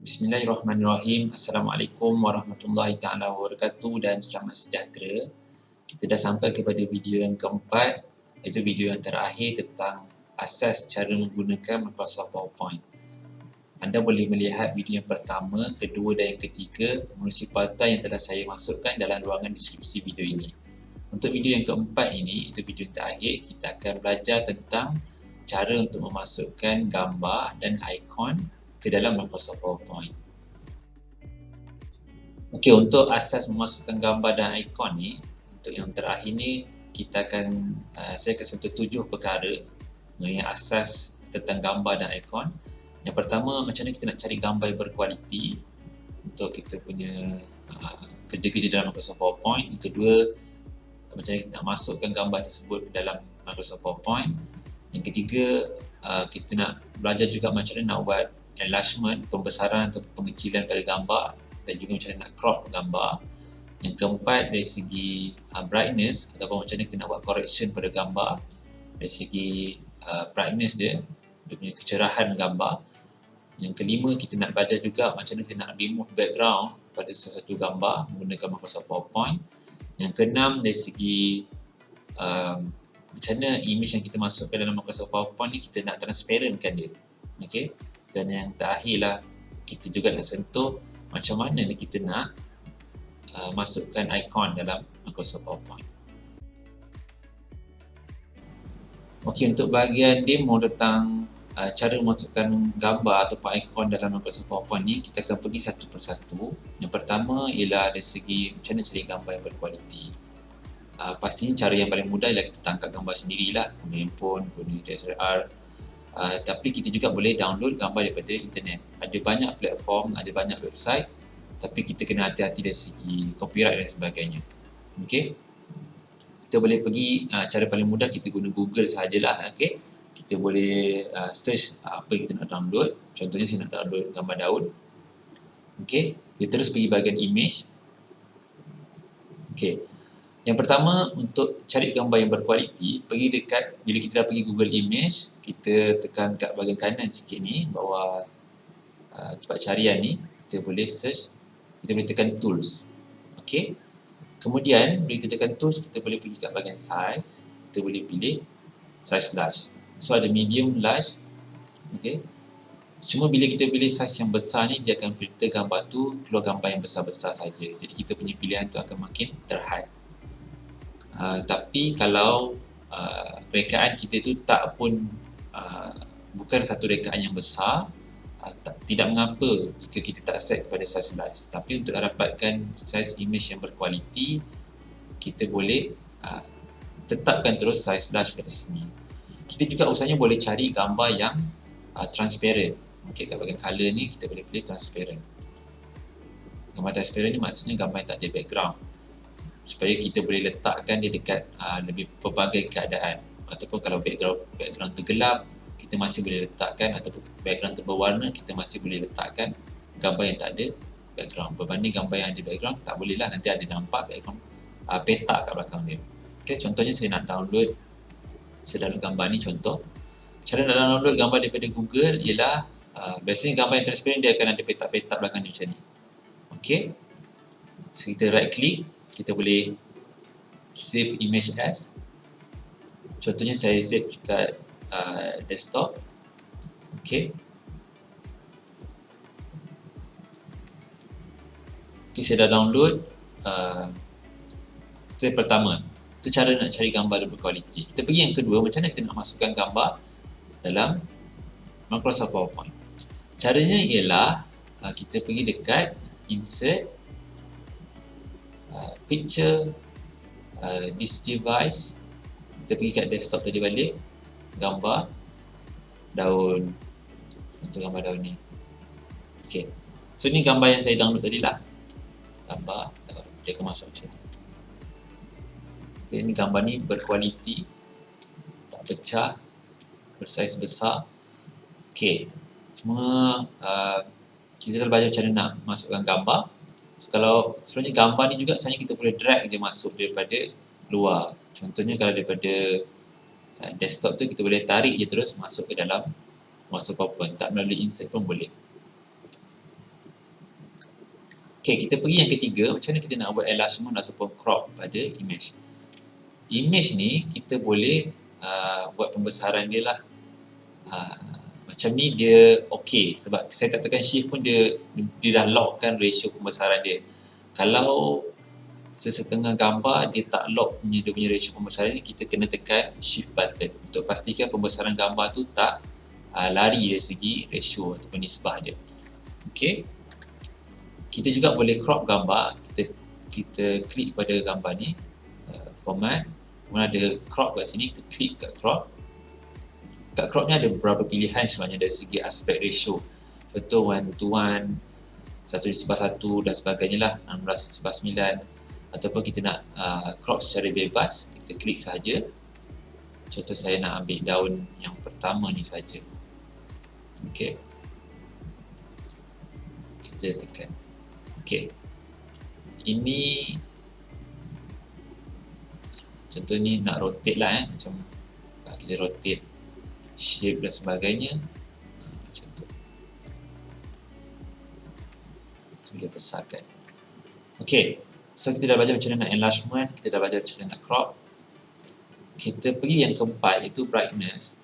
Bismillahirrahmanirrahim. Assalamualaikum warahmatullahi taala wabarakatuh dan selamat sejahtera. Kita dah sampai kepada video yang keempat, iaitu video yang terakhir tentang asas cara menggunakan Microsoft PowerPoint. Anda boleh melihat video yang pertama, kedua dan yang ketiga menerusi pautan yang telah saya masukkan dalam ruangan deskripsi video ini. Untuk video yang keempat ini, itu video yang terakhir, kita akan belajar tentang cara untuk memasukkan gambar dan ikon ke dalam Microsoft PowerPoint. Okey, untuk asas memasukkan gambar dan ikon ni, untuk yang terakhir ni saya akan sentuh 7 perkara mengenai asas tentang gambar dan ikon. Yang pertama, macam mana kita nak cari gambar yang berkualiti untuk kita punya kerja-kerja dalam Microsoft PowerPoint. Yang kedua, macam mana kita nak masukkan gambar tersebut ke dalam Microsoft PowerPoint. Yang ketiga, kita nak belajar juga macam mana nak buat enlargement, pembesaran atau pengecilan pada gambar, dan juga macam mana nak crop gambar. Yang keempat, dari segi brightness ataupun macam mana kita nak buat correction pada gambar dari segi brightness dia punya kecerahan gambar. Yang kelima, kita nak belajar juga macam mana kita nak remove background pada sesuatu gambar menggunakan Microsoft PowerPoint. Yang keenam, dari segi macam mana image yang kita masukkan dalam Microsoft PowerPoint ni kita nak transparentkan dia. Okay? Dan yang terakhirlah, kita juga nak sentuh macam mana kita nak masukkan ikon dalam Microsoft PowerPoint. Okey, untuk bahagian demo tentang cara memasukkan gambar ataupun ikon dalam Microsoft PowerPoint ni, kita akan pergi satu persatu. Yang pertama ialah dari segi macam mana cari gambar yang berkualiti. Pastinya cara yang paling mudah ialah kita tangkap gambar sendirilah, guna handphone, guna DSLR. Tapi kita juga boleh download gambar daripada internet. Ada banyak platform, ada banyak website, tapi kita kena hati-hati dari segi copyright dan sebagainya. Okey. Kita boleh pergi, cara paling mudah kita guna Google sahajalah. Okey. Kita boleh search apa yang kita nak download. Contohnya saya nak download gambar daun. Okey. Kita terus pergi bahagian image. Okey. Yang pertama, untuk cari gambar yang berkualiti, pergi dekat, bila kita dah pergi Google Image, kita tekan kat bahagian kanan sikit ni, bawah tempat carian ni, kita boleh search, kita boleh tekan Tools. Okey. Kemudian, bila kita tekan Tools, kita boleh pergi kat bahagian Size, kita boleh pilih Size Large. So, ada Medium, Large. Okey. Cuma bila kita pilih size yang besar ni, dia akan filter gambar tu, keluar gambar yang besar-besar saja. Jadi, kita punya pilihan tu akan makin terhad. Tapi kalau rekaan kita tu tak pun bukan satu rekaan yang besar, tidak mengapa jika kita tak set kepada size large. Tapi untuk dapatkan size image yang berkualiti, kita boleh tetapkan terus size large dari sini. Kita juga usahanya boleh cari gambar yang transparent. Okay, kat bahagian color ni kita boleh pilih transparent. Gambar transparent ni maksudnya gambar yang tak ada background, supaya kita boleh letakkan dia dekat lebih pelbagai keadaan. Ataupun kalau background tergelap, kita masih boleh letakkan, ataupun background berwarna, kita masih boleh letakkan gambar yang tak ada background. Berbanding gambar yang ada background, tak boleh lah, nanti ada nampak background petak kat belakang dia. Okay, contohnya saya nak download gambar ni contoh. Cara nak download gambar daripada Google ialah biasanya gambar yang transparent dia akan ada petak-petak belakang dia macam ni. Okay, so kita right click, kita boleh save image as. Contohnya saya save dekat desktop. Okay. Okay, saya dah download. Itu yang pertama. Itu cara nak cari gambar yang berkualiti. Kita pergi yang kedua, macam mana kita nak masukkan gambar dalam Microsoft PowerPoint. Caranya ialah kita pergi dekat Insert, Picture, this device. Kita pergi kat desktop tadi balik, gambar daun, untuk gambar daun ni. Okay, so ni gambar yang saya download tadi lah, gambar daun. Dia akan masuk macam ni. Okay, ni gambar ni berkualiti, tak pecah, bersaiz besar. Okay, cuma kita dah belajar macam mana nak masukkan gambar. Kalau sebenarnya gambar ni juga sebenarnya kita boleh drag dia masuk daripada luar. Contohnya kalau daripada desktop tu kita boleh tarik je terus masuk ke dalam Microsoft PowerPoint, tak melalui insert pun boleh. Okay, kita pergi yang ketiga, macam mana kita nak buat enlargement ataupun crop pada image. Image ni kita boleh buat pembesaran dia lah. Macam ni dia okey, sebab saya tak tekan shift pun dia dah lockkan ratio pembesaran dia. Kalau sesetengah gambar dia tak lock dia punya ratio pembesaran ni, kita kena tekan shift button untuk pastikan pembesaran gambar tu tak lari dari segi ratio ataupun nisbah dia. Okey. Kita juga boleh crop gambar. Kita klik pada gambar ni, format, kemudian ada crop kat sini, kita klik kat crop. Kat crop ni ada beberapa pilihan sebenarnya dari segi aspect ratio. Contoh 1:1, 1:1 dan sebagainya lah, 16:9. Ataupun kita nak crop secara bebas, kita klik saja. Contoh saya nak ambil daun yang pertama ni saja. Okey. Kita tekan. Okey. Ini contoh ni nak rotate lah macam kita rotate shape dan sebagainya. Macam tu. Boleh besarkan. Okey. So kita dah belajar macam mana nak enlargement, kita dah belajar macam mana nak crop. Kita pergi yang keempat iaitu brightness.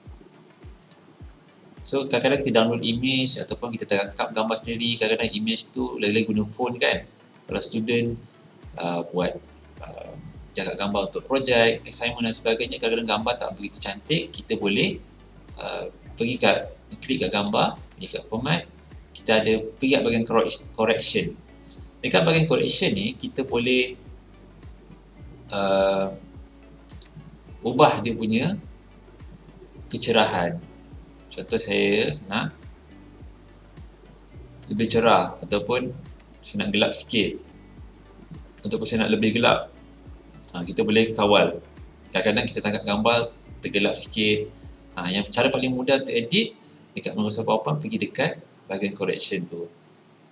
So kadang-kadang kita download image ataupun kita tangkap gambar sendiri, kadang-kadang image tu lagi-lagi guna phone kan. Kalau student buat jaga gambar untuk projek, assignment dan sebagainya, kadang-kadang gambar tak begitu cantik, kita boleh pergi klik kat gambar, pergi kat format, kita ada pergi kat bahagian correction. Dekat bahagian correction ni, kita boleh ubah dia punya kecerahan. Contoh saya nak lebih cerah ataupun saya nak gelap sikit ataupun saya nak lebih gelap, kita boleh kawal. Kadang-kadang kita tangkap gambar tergelap sikit. Yang cara paling mudah untuk edit dekat Microsoft PowerPoint, pergi dekat bahagian correction tu.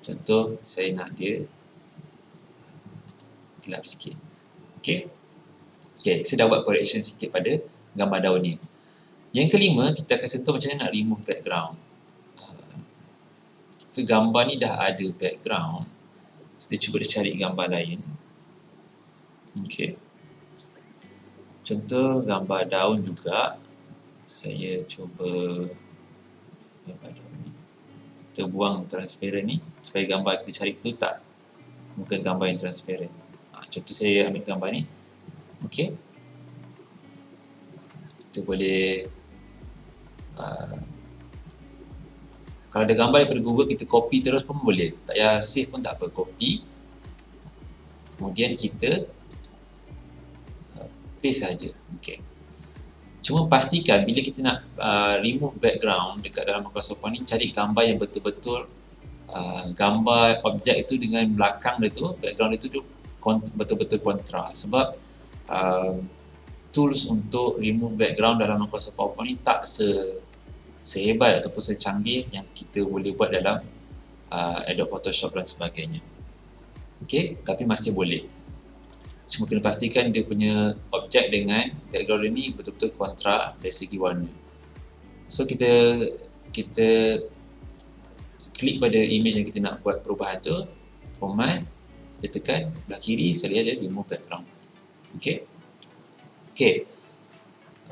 Contoh saya nak dia gelap sikit. Okey. Okey, saya dah buat correction sikit pada gambar daun ni. Yang kelima, kita akan sentuh macam mana nak remove background. So gambar ni dah ada background. So, dia cuba cari gambar lain. Okey. Contoh gambar daun juga. Saya cuba gambar daun ni. Kita buang transparent ni supaya gambar kita cari tu tak bukan gambar yang transparent. Contoh saya ambil gambar ni. Okey. Kita boleh kalau ada gambar daripada Google, kita copy terus pun boleh. Tak payah save pun tak apa, copy. Kemudian kita paste saja. Okey. Cuma pastikan bila kita nak remove background dekat dalam Microsoft PowerPoint ni, cari gambar yang betul-betul gambar objek itu dengan belakang dia tu, background itu betul-betul kontra. Sebab tools untuk remove background dalam Microsoft PowerPoint ni tak sehebat ataupun secanggih yang kita boleh buat dalam Adobe Photoshop dan sebagainya. Okey, tapi masih boleh. Cuma kena pastikan dia punya objek dengan background ini betul-betul kontra dari segi warna. So kita klik pada image yang kita nak buat perubahan tu, format, kita tekan belah kiri sekali ada remove background. Okey. Okey.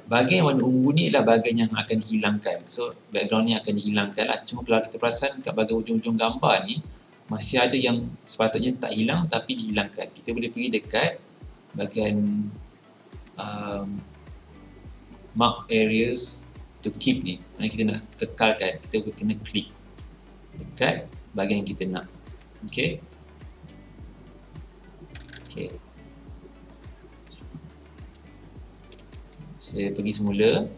Bahagian yang warna ungu ni adalah bahagian yang akan dihilangkan. So background ni akan dihilangkan lah. Cuma kalau kita perasan kat bahagian ujung-ujung gambar ni masih ada yang sepatutnya tak hilang tapi dihilangkan. Kita boleh pergi dekat bahagian mark areas to keep ni. Mana kita nak kekalkan, kita kena klik dekat bahagian yang kita nak. Okey. Okey. Saya pergi semula.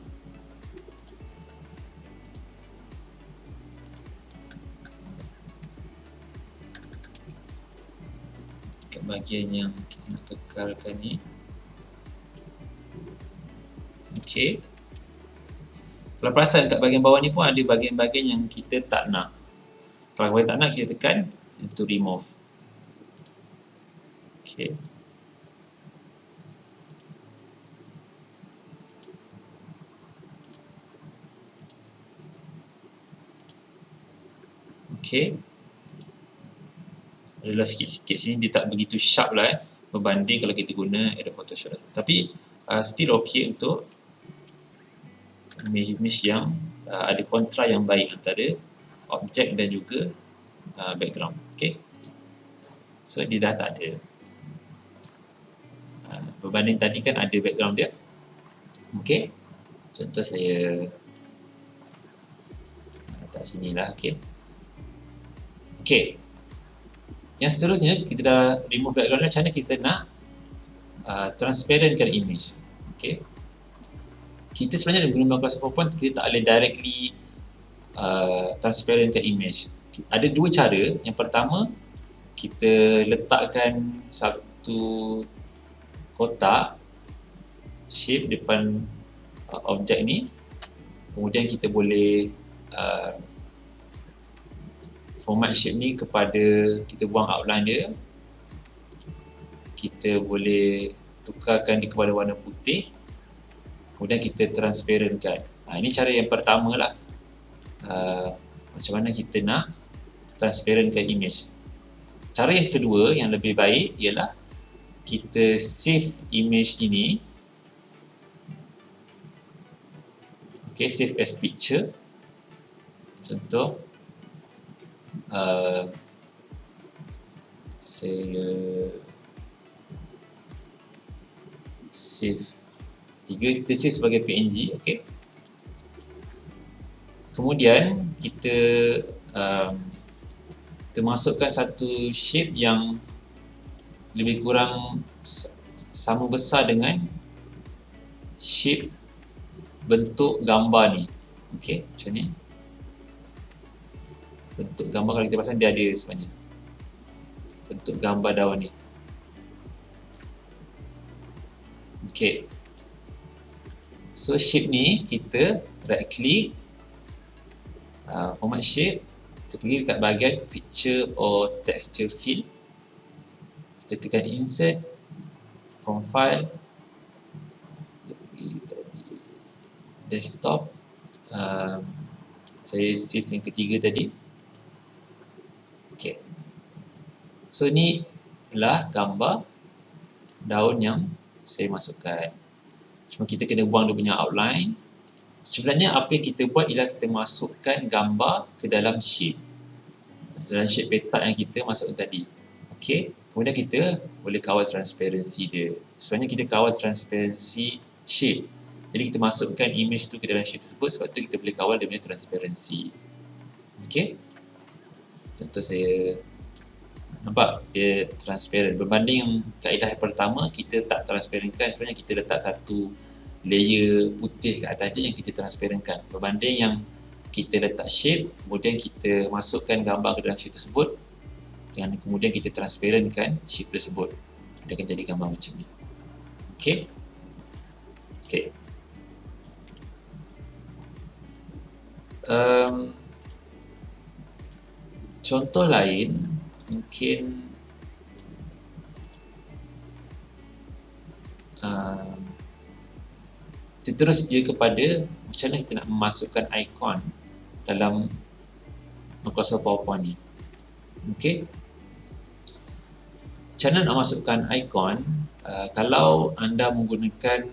Kat bahagian yang kita nak kekalkan ni. Okey. Kalau perasan kat bahagian bawah ni pun ada bahagian-bahagian yang kita tak nak. Kalau kita tak nak, kita tekan untuk remove. Okey. Okey. adalah sikit-sikit sini, dia tak begitu sharp lah berbanding kalau kita guna Adobe Photoshop. Tapi still okay untuk image yang ada kontra yang baik antara objek dan juga background. Okay. So dia dah tak ada. Berbanding tadi kan ada background dia. Okay. Contoh saya letak sini lah. Okay. Okay. Yang seterusnya, kita dah remove background, macam mana kita nak transparentkan image. Okay. Kita sebenarnya guna Microsoft PowerPoint, kita tak boleh directly transparentkan image. Ada dua cara. Yang pertama, kita letakkan satu kotak shape depan objek ni. Kemudian kita boleh format shape ni kepada, kita buang outline dia. Kita boleh tukarkan dia kepada warna putih. Kemudian kita transparentkan. Ini cara yang pertama lah. Macam mana kita nak transparentkan image. Cara yang kedua yang lebih baik ialah kita save image ini. Okay, save as picture. Contoh, saya save kita save sebagai PNG. Okay. Kemudian kita masukkan satu shape yang lebih kurang sama besar dengan shape bentuk gambar ni. Okay, macam ni. Bentuk gambar kalau kita pasang dia ada sebenarnya. Bentuk gambar daun ni. Okay. So shape ni kita right click, format shape, kita pergi dekat bahagian picture or texture fill. Kita tekan insert, from file, kita pergi tadi desktop. Saya save yang ketiga tadi. Okay. So ni adalah gambar daun yang saya masukkan. Cuma kita kena buang dia punya outline. Sebenarnya apa yang kita buat ialah kita masukkan gambar ke dalam shape. Dalam shape petak yang kita masukkan tadi. Okay. Kemudian kita boleh kawal transparansi dia. Sebenarnya kita kawal transparansi shape. Jadi kita masukkan image tu ke dalam shape tersebut, sebab tu kita boleh kawal dia punya transparansi. Okay. Contoh saya, nampak dia transparent. Berbanding kaedah yang pertama, kita tak transparentkan. Sebenarnya kita letak satu layer putih kat atas dia yang kita transparentkan. Berbanding yang kita letak shape, kemudian kita masukkan gambar ke dalam shape tersebut, dan kemudian kita transparentkan shape tersebut. Dia akan jadi gambar macam ni. Okay. Okay. Contoh lain mungkin kita terus je kepada macam mana kita nak memasukkan ikon dalam Microsoft PowerPoint ni. Okay. Macam mana nak masukkan ikon? Kalau anda menggunakan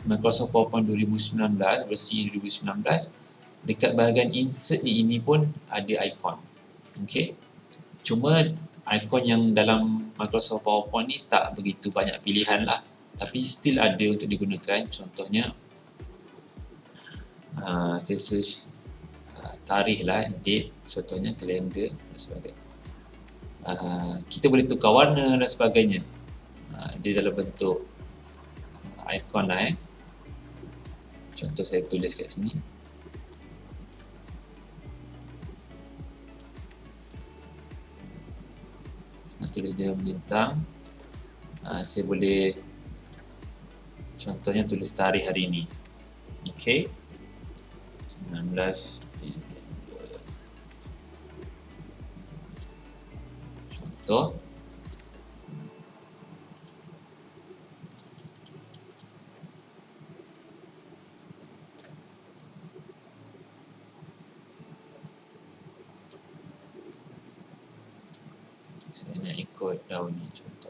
Microsoft PowerPoint 2019, versi 2019, dekat bahagian insert ni ini pun ada ikon. Okay. Cuma ikon yang dalam Microsoft PowerPoint ni tak begitu banyak pilihan lah. Tapi still ada untuk digunakan. Contohnya, saya search tarikh lah, date, contohnya kalender dan sebagainya. Kita boleh tukar warna dan sebagainya. Dia dalam bentuk ikon lah. Contoh saya tulis kat sini. Saya tulis dia bintang. Saya boleh contohnya tulis tarikh hari ini. Okay. 19 Disember. Contoh. Saya nak ikut daun ni contoh.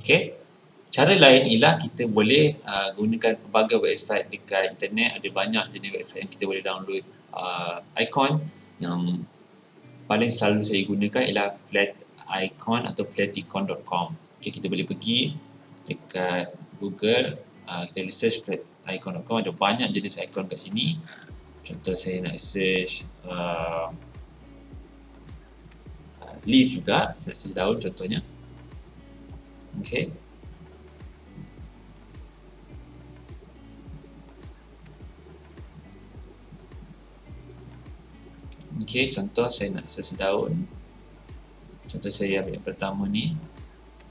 Okey. Cara lain ialah kita boleh gunakan pelbagai website dekat internet. Ada banyak jenis website yang kita boleh download icon. Yang paling selalu saya gunakan ialah Flaticon atau flaticon.com. Okay, kita boleh pergi dekat Google, kita boleh search flaticon.com. Ada banyak jenis icon kat sini. Contoh saya nak search leaf juga, saya nak search daun contohnya. Okay. Okay, contoh saya nak search daun. Contoh saya ambil yang pertama ni.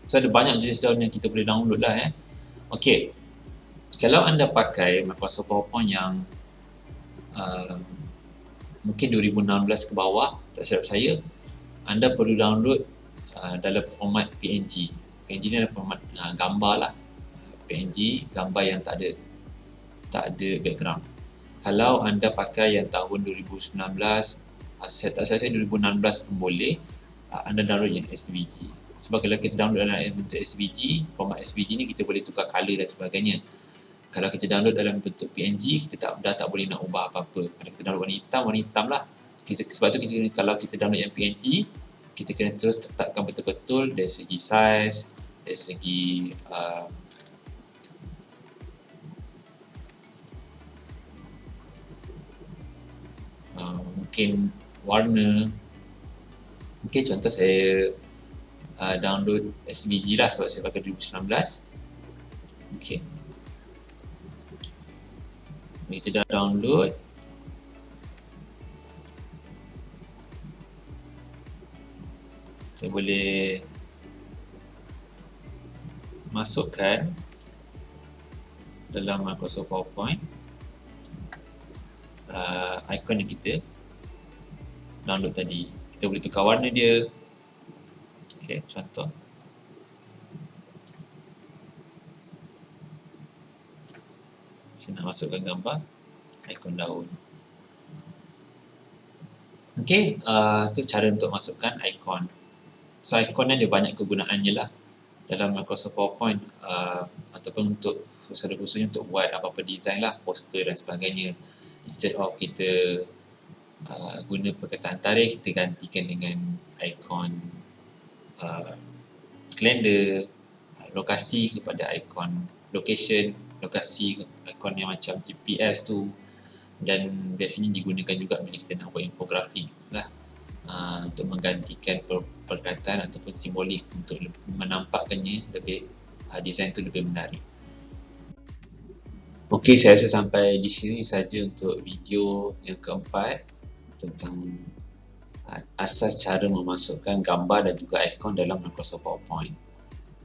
So ada banyak jenis daun yang kita boleh download lah. Okay, kalau anda pakai Microsoft PowerPoint yang mungkin 2016 ke bawah, tak silap saya, anda perlu download dalam format PNG. PNG ni adalah format gambar lah. PNG, gambar yang tak ada background. Kalau anda pakai yang tahun 2019, saya tak saya 2016 pun boleh, anda download yang SVG. Sebab kalau kita download dalam bentuk SVG, format SVG ni kita boleh tukar color dan sebagainya. Kalau kita download dalam bentuk PNG, kita dah tak boleh nak ubah apa-apa. Kalau kita download warna hitam lah. Sebab tu kalau kita download yang PNG, kita kena terus tetapkan betul-betul dari segi size, dari segi mungkin warna. Okay, contoh saya download SVG lah sebab saya pakai 2019. Okay, kita dah download. Saya boleh masukkan dalam Microsoft PowerPoint icon yang kita download tadi. Kita boleh tukar warna dia. Okay, contoh. Saya nak masukkan gambar ikon daun. Okay, tu cara untuk masukkan ikon. So, ikon ni ada banyak kegunaannya lah dalam Microsoft PowerPoint ataupun untuk secara khususnya untuk buat apa-apa design lah, poster dan sebagainya. Instead of kita guna perkataan tarikh, kita gantikan dengan ikon kalender, lokasi kepada ikon location, lokasi ikon yang macam GPS tu, dan biasanya digunakan juga bila kita nak buat infografik lah, untuk menggantikan perkataan ataupun simbolik untuk menampakkannya lebih desain tu lebih menarik. Okey, saya rasa sampai di sini saja untuk video yang keempat tentang asas cara memasukkan gambar dan juga ikon dalam Microsoft PowerPoint.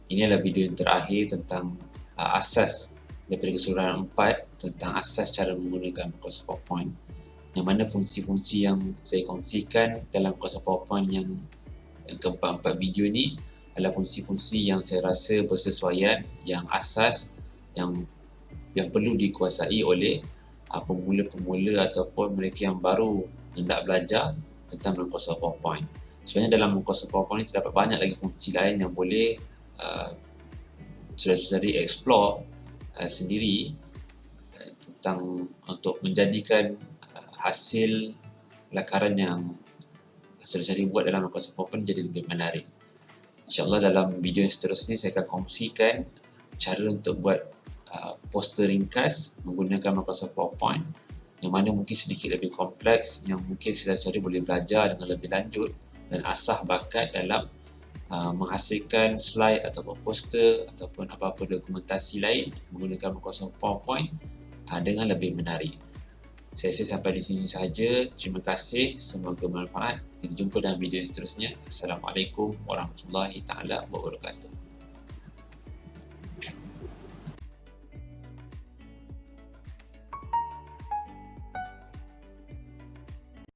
Ini adalah video yang terakhir tentang asas daripada keseluruhan 4 tentang asas cara menggunakan Microsoft PowerPoint, yang mana fungsi-fungsi yang saya kongsikan dalam Microsoft PowerPoint yang keempat-empat video ni adalah fungsi-fungsi yang saya rasa bersesuaian, yang asas, yang perlu dikuasai oleh pemula-pemula ataupun mereka yang baru hendak belajar tentang Microsoft PowerPoint. Sebenarnya dalam Microsoft PowerPoint ini terdapat banyak lagi fungsi lain yang boleh saudara-saudari explore sendiri tentang untuk menjadikan hasil lakaran yang saudara-saudari buat dalam Microsoft PowerPoint jadi lebih menarik. InsyaAllah dalam video yang seterusnya saya akan kongsikan cara untuk buat poster ringkas menggunakan Microsoft PowerPoint, yang mana mungkin sedikit lebih kompleks, yang mungkin saudara-saudari boleh belajar dengan lebih lanjut dan asah bakat dalam menghasilkan slide ataupun poster ataupun apa-apa dokumentasi lain menggunakan Microsoft PowerPoint dengan lebih menarik. Saya rasa sampai di sini sahaja. Terima kasih, semoga bermanfaat. Kita jumpa dalam video seterusnya. Assalamualaikum warahmatullahi taala wabarakatuh.